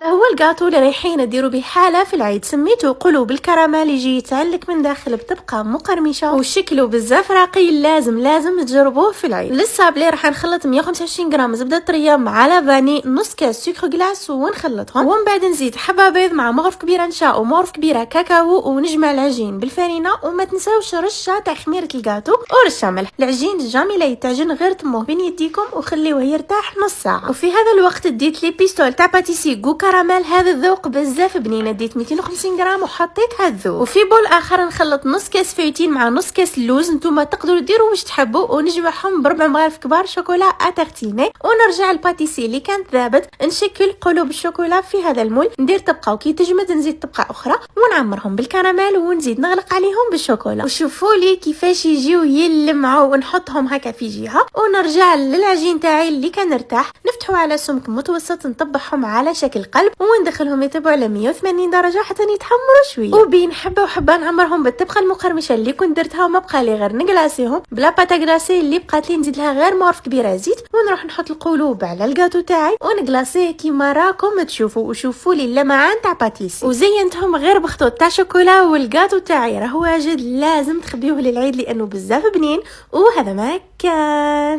هذا هو الكاطو اللي رايحين نديرو به حاله في العيد، سميتو قلوب الكراميل. يجي يتعلق من داخل بتبقى مقرمشه وشكله بزاف راقي. لازم تجربوه في العيد. للصابلي راح نخلط 125 غرام زبده طريه مع لافاني، نص كاس سكر كلاص ونخلطهم، ومن بعد نزيد حبه بيض مع مغرف كبيره نشاء ومغرف كبيره كاكاو، ونجمع العجين بالفرينه. وما تنساوش رشه تاع خميره الكاطو ورشه ملح. العجين جامي لا يتعجن، غير تموه بين يديكم وخليوه يرتاح نص ساعه. وفي هذا الوقت ديت لي بيستول تاع باتيسي كو كراميل. هذا الذوق بزاف بنينه. ديت 250 غرام وحطيت هذا الذوق. وفي بول اخر نخلط نص كاس فيتين مع نص كاس اللوز، نتوما تقدروا ديروا واش تحبوا، ونجمعهم بربع مغارف كبار شوكولا اتارتيني. ونرجع الباتيسي اللي كانت ذابت، نشكل قلوب الشوكولا في هذا المول، ندير طبقه وكي تجمد نزيد طبقه اخرى ونعمرهم بالكراميل ونزيد نغلق عليهم بالشوكولا. وشوفوا لي كيفاش يجيو يلمعوا. ونحطهم هكا في جهه ونرجع للعجين تاعي اللي كان ارتاح، نفتحوا على سمك متوسط، نطبعهم على شكل قلب وندخلهم يطيبوا على 180 درجه حتى يتحمروا شويه. وبين حبه نعمرهم بالطبقه المقرمشه اللي كنت درتها، وما بقى لي غير نكلاسيهم بلا باتا كلاسي اللي بقات لي نزيد لها غير مغرف كبيره زيت، ونروح نحط القلوب على الكاطو تاعي ونكلاسيه كيما راكم تشوفوا. وشوفوا لي اللمعان تاع باتيسي. وزينتهم غير بخطوط تاع شوكولا. والكاطو تاعي راه واجد، لازم تخبيوه للعيد لانه بزاف بنين. وهذا ما كان.